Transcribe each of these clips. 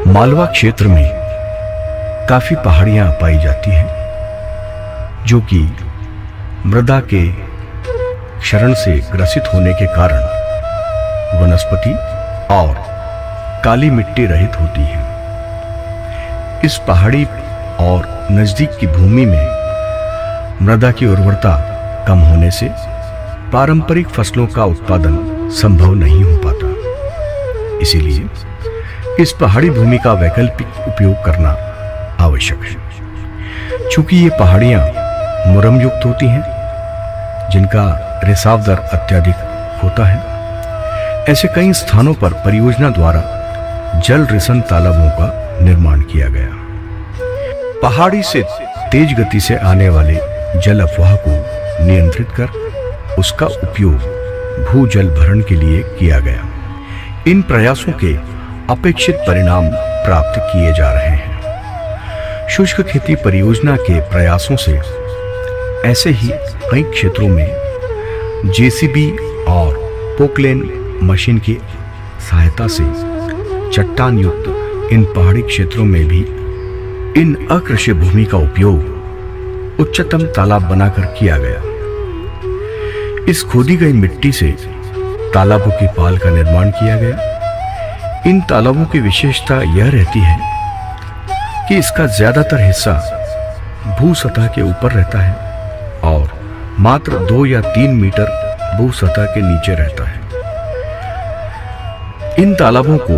मालवा क्षेत्र में काफी पहाड़ियां पाई जाती हैं जो कि मृदा के क्षरण से ग्रसित होने के कारण वनस्पति और काली मिट्टी रहित होती हैं। इस पहाड़ी और नजदीक की भूमि में मृदा की उर्वरता कम होने से पारंपरिक फसलों का उत्पादन संभव नहीं हो पाता। इसीलिए इस पहाड़ी भूमि का वैकल्पिक उपयोग करना आवश्यक है। चूंकि ये पहाड़ियां मुरम युक्त होती हैं जिनका रिसाव दर अत्यधिक होता है, ऐसे कई स्थानों पर परियोजना द्वारा जल रिसन तालाबों का निर्माण किया गया। पहाड़ी से तेज गति से आने वाले जल अफवाह को नियंत्रित कर उसका उपयोग भूजल भरण के लिए किया गया। इन प्रयासों के अपेक्षित परिणाम प्राप्त किए जा रहे हैं। शुष्क खेती परियोजना के प्रयासों से ऐसे ही कई क्षेत्रों में जेसीबी और पोकलेन मशीन की सहायता से चट्टान युक्त इन पहाड़ी क्षेत्रों में भी इन अकृषि भूमि का उपयोग उच्चतम तालाब बनाकर किया गया। इस खोदी गई मिट्टी से तालाबों की पाल का निर्माण किया गया। इन तालाबों की विशेषता यह रहती है कि इसका ज्यादातर हिस्सा भू सतह के ऊपर रहता है और मात्र 2 या 3 मीटर भू सतह के नीचे रहता है। इन तालाबों को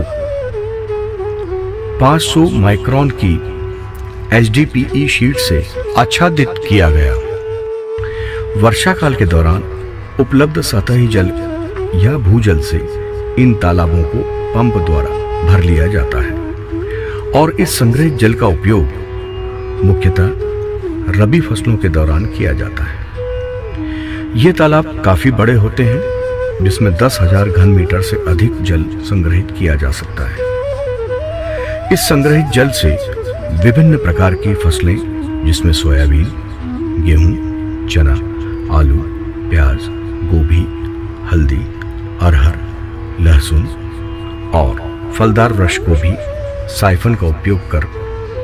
500 माइक्रोन की HDPE शीट से आच्छादित किया गया। वर्षा काल के दौरान उपलब्ध सतही जल या भूजल से इन तालाबों को पंप द्वारा भर लिया जाता है और इस संग्रहित जल का उपयोग मुख्यतः रबी फसलों के दौरान किया जाता है। ये तालाब काफी बड़े होते हैं जिसमें 10,000 घन मीटर से अधिक जल संग्रहित किया जा सकता है। इस संग्रहित जल से विभिन्न प्रकार की फसलें जिसमें सोयाबीन, गेहूं, चना, आलू, प्याज, गोभी, हल्दी, अरहर, लहसुन और फलदार वृक्ष को भी साइफन का उपयोग कर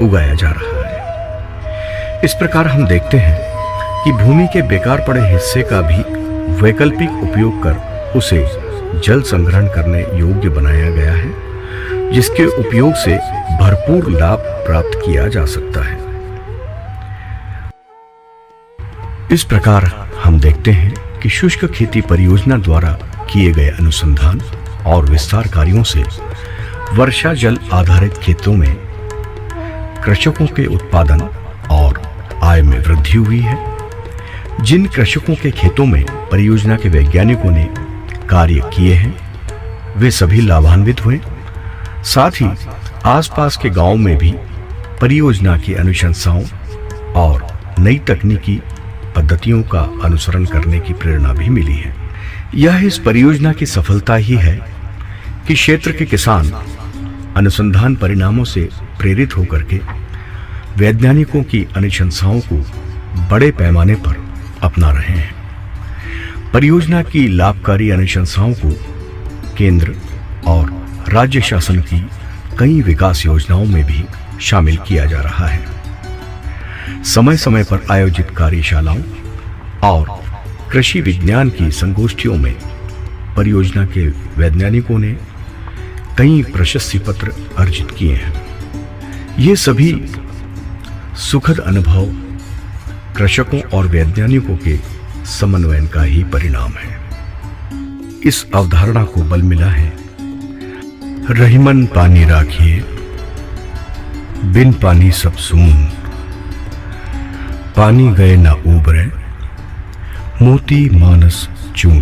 उगाया जा रहा है। इस प्रकार हम देखते हैं कि भूमि के बेकार पड़े हिस्से का भी वैकल्पिक उपयोग कर उसे जल संग्रहण करने योग्य बनाया गया है, जिसके उपयोग से भरपूर लाभ प्राप्त किया जा सकता है। इस प्रकार हम देखते हैं कि शुष्क खेती परियोजना द्वारा किए गए अनुसंधान और विस्तार कार्यों से वर्षा जल आधारित खेतों में कृषकों के उत्पादन और आय में वृद्धि हुई है। जिन कृषकों के खेतों में परियोजना के वैज्ञानिकों ने कार्य किए हैं वे सभी लाभान्वित हुए। साथ ही आसपास के गांवों में भी परियोजना की अनुशंसाओं और नई तकनीकी पद्धतियों का अनुसरण करने की प्रेरणा भी मिली है। यह इस परियोजना की सफलता ही है कि क्षेत्र के किसान अनुसंधान परिणामों से प्रेरित होकर के वैज्ञानिकों की अनुशंसाओं को बड़े पैमाने पर अपना रहे हैं। परियोजना की लाभकारी अनुशंसाओं को केंद्र और राज्य शासन की कई विकास योजनाओं में भी शामिल किया जा रहा है। समय समय पर आयोजित कार्यशालाओं और कृषि विज्ञान की संगोष्ठियों में परियोजना के वैज्ञानिकों ने कई प्रशस्ति पत्र अर्जित किए हैं। ये सभी सुखद अनुभव कृषकों और वैज्ञानिकों के समन्वय का ही परिणाम है। इस अवधारणा को बल मिला है, रहीमन पानी राखिए, बिन पानी सब सून, पानी गए ना उबरे, मोती मानस चून।